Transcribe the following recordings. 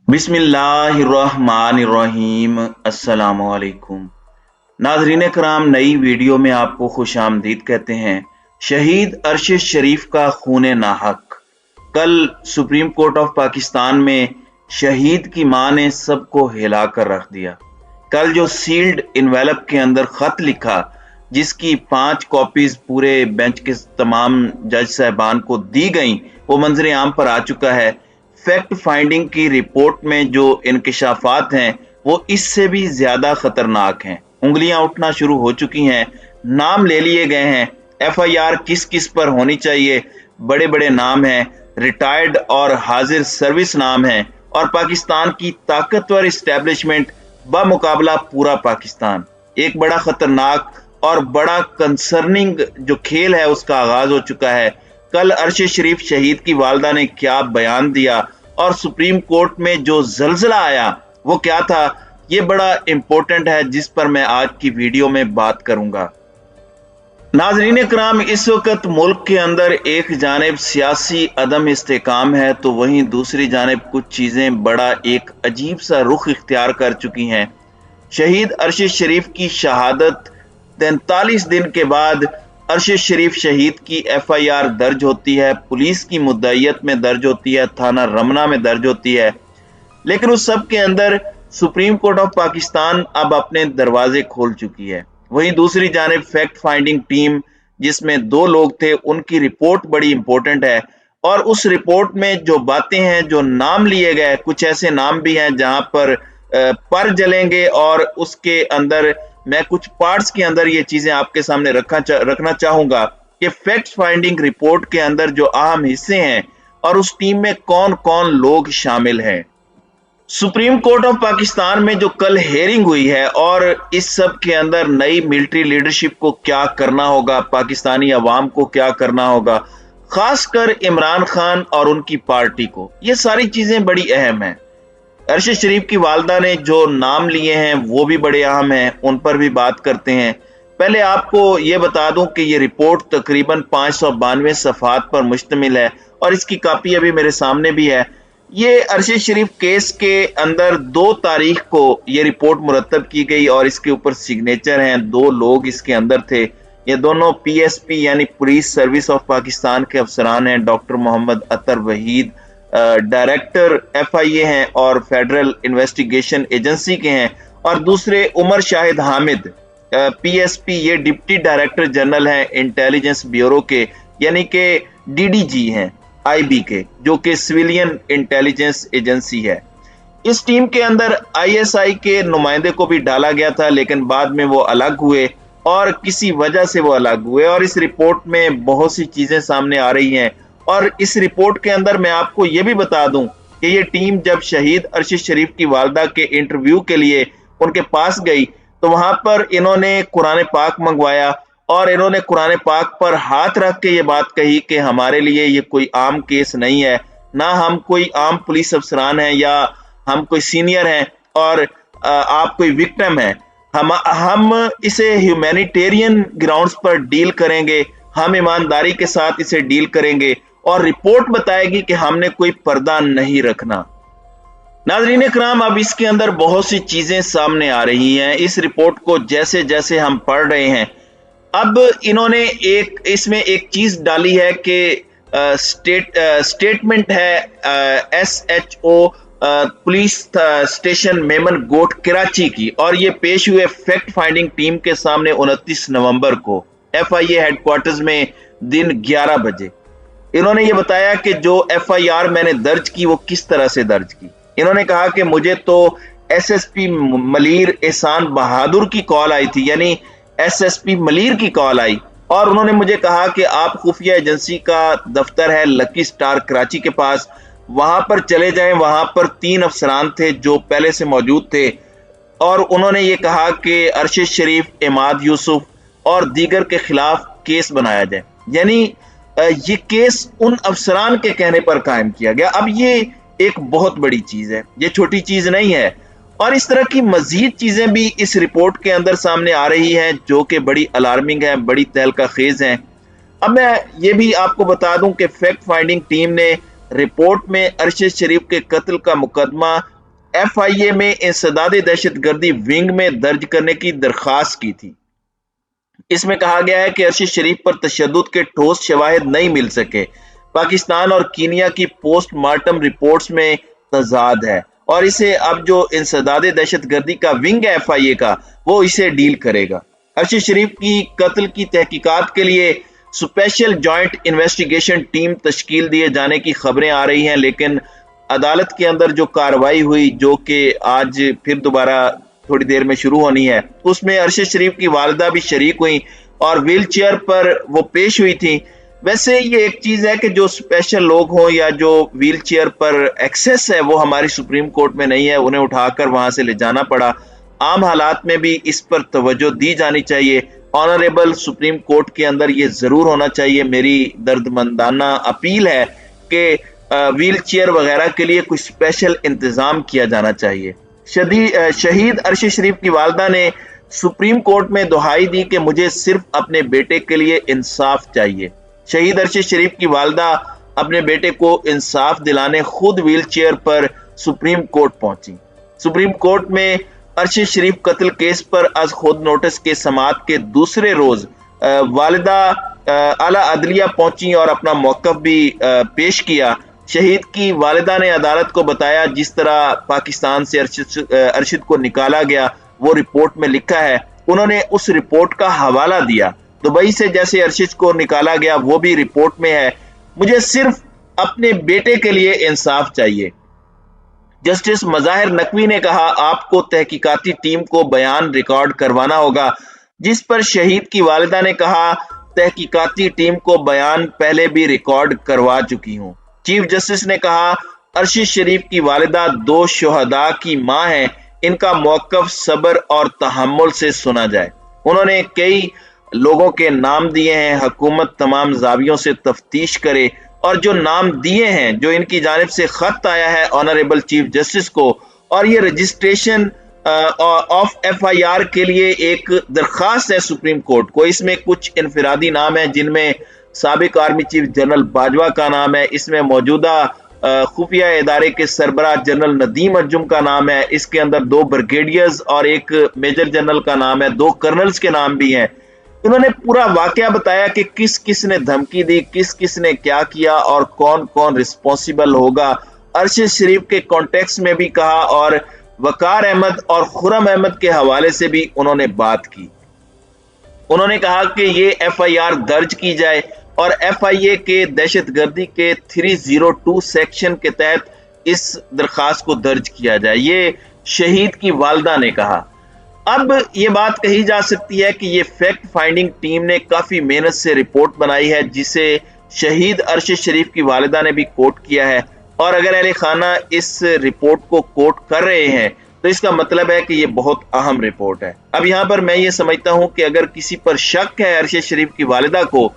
बिस्मिल्लाहिर्रहमानिर्रहीम। अस्सलामुअलैकुम नाज़रीन कराम, नई वीडियो में आपको खुश आमदीद कहते हैं। शहीद अरशद शरीफ का खून नाहक। कल सुप्रीम कोर्ट ऑफ पाकिस्तान में शहीद की मां ने सबको हिला कर रख दिया। कल जो सील्ड इन्वेलप के अंदर खत लिखा, जिसकी 5 कॉपीज पूरे बेंच के तमाम जज साहबान को दी गई, वो मंजर आम पर आ चुका है। फैक्ट फाइंडिंग की रिपोर्ट में जो इंकशाफात हैं वो इससे भी ज्यादा खतरनाक हैं। उंगलियां उठना शुरू हो चुकी हैं, नाम ले लिए गए हैं। एफआईआर किस किस पर होनी चाहिए, बड़े बड़े नाम हैं, रिटायर्ड और हाजिर सर्विस नाम हैं, और पाकिस्तान की ताकतवर इस्टेब्लिशमेंट बमुकाबला पूरा पाकिस्तान। एक बड़ा खतरनाक और बड़ा कंसर्निंग जो खेल है उसका आगाज हो चुका है। कल अरशद शरीफ शहीद की वालदा ने क्या बयान दिया और सुप्रीम कोर्ट में जो जलजला आया वो क्या था, ये बड़ा इंपॉर्टेंट है, जिस पर मैं आज की वीडियो में बात करूंगा। नाजरीन कराम, इस वक्त मुल्क के अंदर एक जानिब सियासी अदम इस्तेकाम है, तो वहीं दूसरी जानिब कुछ चीजें बड़ा एक अजीब सा रुख इख्तियार कर चुकी हैं। शहीद अरशद शरीफ की शहादत 43 दिन के बाद अरशद शरीफ शहीद की एफआईआर दर्ज होती है, पुलिस की मुद्दईयत में दर्ज होती है, थाना रमना में दर्ज होती है। लेकिन उस सब के अंदर सुप्रीम कोर्ट ऑफ पाकिस्तान अब अपने दरवाजे खोल चुकी है। वहीं दूसरी जानिब फैक्ट फाइंडिंग टीम, जिसमें 2 लोग थे, उनकी रिपोर्ट बड़ी इंपॉर्टेंट है। और उस रिपोर्ट में जो बातें हैं, जो नाम लिए गए, कुछ ऐसे नाम भी हैं जहां पर जलेंगे, और उसके अंदर मैं कुछ पार्ट्स के अंदर ये चीजें आपके सामने रखना चाहूंगा कि फैक्ट फाइंडिंग रिपोर्ट के अंदर जो अहम हिस्से हैं और उस टीम में कौन कौन लोग शामिल हैं। सुप्रीम कोर्ट ऑफ पाकिस्तान में जो कल हेयरिंग हुई है, और इस सब के अंदर नई मिलिट्री लीडरशिप को क्या करना होगा, पाकिस्तानी अवाम को क्या करना होगा, खासकर इमरान खान और उनकी पार्टी को, ये सारी चीजें बड़ी अहम हैं। अरशद शरीफ की वालदा ने जो नाम लिए हैं वो भी बड़े अहम हैं, उन पर भी बात करते हैं। पहले आपको ये बता दूं कि ये रिपोर्ट तकरीबन 592 सफ़हात पर मुश्तमिल है, और इसकी कॉपी अभी मेरे सामने भी है। ये अरशद शरीफ केस के अंदर 2 तारीख को ये रिपोर्ट मुरतब की गई, और इसके ऊपर सिग्नेचर हैं। 2 लोग इसके अंदर थे, ये दोनों पीएसपी यानी पुलिस सर्विस ऑफ पाकिस्तान के अफसरान हैं। डॉक्टर मोहम्मद अतर वहीद डायरेक्टर एफआईए हैं और फेडरल इन्वेस्टिगेशन एजेंसी के हैं, और दूसरे उमर शाहिद हामिद पीएसपी, ये डिप्टी डायरेक्टर जनरल हैं इंटेलिजेंस ब्यूरो के, यानी कि डीडीजी हैं आईबी के, जो कि सिविलियन इंटेलिजेंस एजेंसी है। इस टीम के अंदर आईएसआई के नुमाइंदे को भी डाला गया था, लेकिन बाद में वो अलग हुए, और किसी वजह से वो अलग हुए, और इस रिपोर्ट में बहुत सी चीजें सामने आ रही हैं। और इस रिपोर्ट के अंदर मैं आपको यह भी बता दूं कि ये टीम जब शहीद अरशद शरीफ की वालदा के इंटरव्यू के लिए उनके पास गई, तो वहां पर इन्होंने कुरान पाक मंगवाया, और इन्होंने कुरान पाक पर हाथ रख के ये बात कही कि हमारे लिए ये कोई आम केस नहीं है, ना हम कोई आम पुलिस अफसरान हैं या हम कोई सीनियर हैं और आप कोई विक्टिम हैं। हम इसे ह्यूमैनिटेरियन ग्राउंड्स पर डील करेंगे, हम ईमानदारी के साथ इसे डील करेंगे, और रिपोर्ट बताएगी कि हमने कोई पर्दा नहीं रखना। नाज़रीन कराम, अब इसके अंदर बहुत सी चीजें सामने आ रही हैं। इस रिपोर्ट को जैसे जैसे हम पढ़ रहे हैं, अब इन्होंने इसमें एक चीज डाली है कि स्टेटमेंट है एसएचओ पुलिस स्टेशन मेमन गोट कराची की, और ये पेश हुए फैक्ट फाइंडिंग टीम के सामने 29 नवंबर को एफआईए हेडक्वार्टर्स में दिन 11 बजे। इन्होंने ये बताया कि जो एफआईआर मैंने दर्ज की वो किस तरह से दर्ज की। इन्होंने कहा कि मुझे तो एसएसपी मलीर एहसान बहादुर की कॉल आई थी, यानी एसएसपी मलीर की कॉल आई, और उन्होंने मुझे कहा कि आप खुफिया एजेंसी का दफ्तर है लकी स्टार कराची के पास, वहां पर चले जाएं। वहां पर 3 अफसरान थे जो पहले से मौजूद थे, और उन्होंने ये कहा कि अरशद शरीफ, इमाद यूसुफ और दीगर के खिलाफ केस बनाया जाए। यानी ये केस उन अफसरान के कहने पर कायम किया गया। अब ये एक बहुत बड़ी चीज है, ये छोटी चीज नहीं है, और इस तरह की मजीद चीजें भी इस रिपोर्ट के अंदर सामने आ रही हैं जो कि बड़ी अलार्मिंग है, बड़ी तहलका खेज है। अब मैं ये भी आपको बता दूं कि फैक्ट फाइंडिंग टीम ने रिपोर्ट में अरशद शरीफ के कत्ल का मुकदमा FIA में इंसदाद दहशत गर्दी विंग में दर्ज करने की दरखास्त की थी। इसमें कहा गया है कि अरशद शरीफ पर तशद्दुद के ठोस शवाहिद नहीं मिल सके। पाकिस्तान और कीनिया की पोस्टमार्टम रिपोर्ट्स में तजाद है और इसे अब जो इंसदाद दहशत गर्दी का विंग है FIA का, वो इसे डील करेगा। अरशद शरीफ की कत्ल की तहकीकात के लिए स्पेशल जॉइंट इन्वेस्टिगेशन टीम तश्कील दिए जाने की खबरें आ रही हैं, लेकिन अदालत के अंदर जो कार्रवाई हुई, जो कि आज फिर दोबारा थोड़ी देर में शुरू होनी है, उसमें अरशद शरीफ की वालिदा भी शरीक हुई और व्हील चेयर पर वो पेश हुई थी। वैसे ये एक चीज है कि जो स्पेशल लोग हों या जो व्हील चेयर पर एक्सेस है वो हमारी सुप्रीम कोर्ट में नहीं है, उन्हें उठाकर वहां से ले जाना पड़ा। आम हालात में भी इस पर तवज्जो दी जानी चाहिए। ऑनरेबल सुप्रीम कोर्ट के अंदर ये जरूर होना चाहिए। मेरी दर्दमंदाना अपील है कि व्हील चेयर वगैरह के लिए कुछ स्पेशल इंतजाम किया जाना चाहिए। शहीद अरशद शरीफ की वालिदा ने सुप्रीम कोर्ट में दुहाई दी कि मुझे सिर्फ अपने बेटे के लिए इंसाफ चाहिए। शहीद अरशद शरीफ की वालिदा अपने बेटे को इंसाफ दिलाने खुद व्हील चेयर पर सुप्रीम कोर्ट पहुंची। सुप्रीम कोर्ट में अरशद शरीफ कत्ल केस पर आज खुद नोटिस के समाअत के दूसरे रोज वालिदा आला अदलिया पहुंची और अपना मौकफ भी पेश किया। शहीद की वालिदा ने अदालत को बताया जिस तरह पाकिस्तान से अरशद को निकाला गया वो रिपोर्ट में लिखा है। उन्होंने उस रिपोर्ट का हवाला दिया। दुबई से जैसे अरशद को निकाला गया वो भी रिपोर्ट में है। मुझे सिर्फ अपने बेटे के लिए इंसाफ चाहिए। जस्टिस मज़ाहिर नकवी ने कहा, आपको तहकीकाती टीम को बयान रिकॉर्ड करवाना होगा, जिस पर शहीद की वालिदा ने कहा, तहकीकाती टीम को बयान पहले भी रिकॉर्ड करवा चुकी हूं। चीफ जस्टिस ने कहा, अरशद शरीफ की वालिदा 2 शुहदा की मां है, इनका मौकफ सब्र और तहम्मुल से सुना जाए। उन्होंने कई लोगों के नाम दिए हैं, हुकूमत तमाम जावियों से तफ्तीश करे और जो नाम दिए हैं, जो इनकी जानिब से खत आया है ऑनरेबल चीफ जस्टिस को, और ये रजिस्ट्रेशन ऑफ FIR के लिए एक दरखास्त है सुप्रीम कोर्ट को। इसमें कुछ इनफरादी नाम है जिनमें साबिक आर्मी चीफ जनरल बाजवा का नाम है, इसमें मौजूदा खुफिया इदारे के सरबराह जनरल नदीम अंजुम का नाम है, इसके अंदर 2 ब्रिगेडियर्स और 1 मेजर जनरल का नाम है, 2 कर्नल्स के नाम भी हैं। उन्होंने पूरा वाकया बताया कि किस किस ने धमकी दी, किस किस ने क्या किया और कौन कौन रिस्पॉन्सिबल होगा। अरशद शरीफ के कॉन्टेक्स्ट में भी कहा और वकार अहमद और खुरम अहमद के हवाले से भी उन्होंने बात की। उन्होंने कहा कि ये FIR दर्ज की जाए और FIA के दहशतगर्दी के 302 सेक्शन के तहत इस दरखास्त को दर्ज किया जाए, ये शहीद की वालिदा ने कहा। अब ये बात कही जा सकती है कि ये फैक्ट फाइंडिंग टीम ने काफी मेहनत से रिपोर्ट बनाई है, जिसे शहीद अरशद शरीफ की वालिदा ने भी कोट किया है, और अगर अहले खाना इस रिपोर्ट को कोट कर रहे हैं तो इसका मतलब है कि ये बहुत अहम रिपोर्ट है। अब यहाँ पर मैं ये समझता हूँ कि अगर किसी पर शक है अरशद शरीफ की वालिदा को,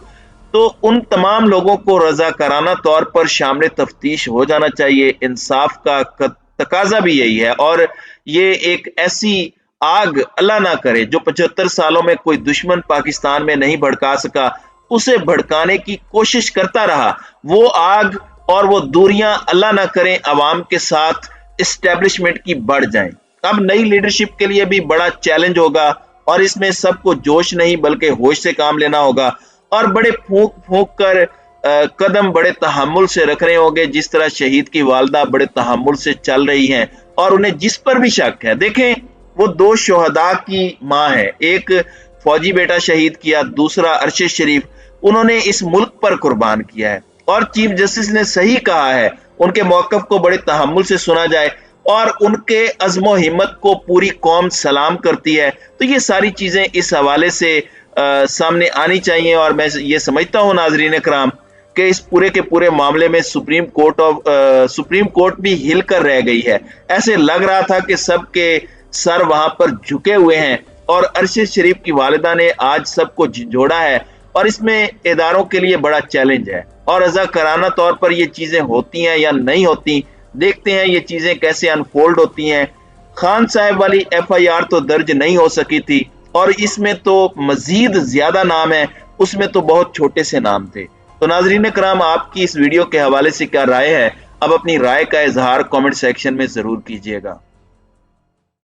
तो उन तमाम लोगों को रजाकाराना तौर पर शामिल तफ्तीश हो जाना चाहिए। इंसाफ का तकाजा भी यही है और ये एक ऐसी आग अल्लाह ना करे जो 75 सालों में कोई दुश्मन पाकिस्तान में नहीं भड़का सका, उसे भड़काने की कोशिश करता रहा। वो आग और वो दूरियां अल्लाह ना करें अवाम के साथ एस्टेब्लिशमेंट की बढ़ जाएं। अब नई लीडरशिप के लिए भी बड़ा चैलेंज होगा और इसमें सबको जोश नहीं बल्कि होश से काम लेना होगा और बड़े फूंक फूंक कर कदम बड़े तहम्मुल से रखने होंगे, जिस तरह शहीद की वालिदा बड़े तहम्मुल से चल रही हैं। और उन्हें जिस पर भी शक है, देखें वो 2 शुहदा की मां है, एक फौजी बेटा शहीद किया, दूसरा अरशद शरीफ, उन्होंने इस मुल्क पर कुर्बान किया है। और चीफ जस्टिस ने सही कहा है, उनके मौकफ को बड़े तहम्मुल से सुना जाए और उनके अज़्मो हिम्मत को पूरी कौम सलाम करती है। तो ये सारी चीजें इस हवाले से सामने आनी चाहिए और मैं ये समझता हूँ नाज़रीन इकराम कि इस पूरे के पूरे मामले में सुप्रीम कोर्ट भी हिल कर रह गई है। ऐसे लग रहा था कि सबके सर वहां पर झुके हुए हैं और अरशद शरीफ की वालिदा ने आज सबको झिझोड़ा है और इसमें इदारों के लिए बड़ा चैलेंज है और रज़ाकाराना तौर पर ये चीजें होती हैं या नहीं होती, देखते हैं ये चीजें कैसे अनफोल्ड होती हैं। खान साहब वाली FIR तो दर्ज नहीं हो सकी थी और इसमें तो मजीद ज्यादा नाम है, उसमें तो बहुत छोटे से नाम थे। तो नाज़रीन इकराम, आपकी इस वीडियो के हवाले से क्या राय है? अब अपनी राय का इजहार कमेंट सेक्शन में जरूर कीजिएगा।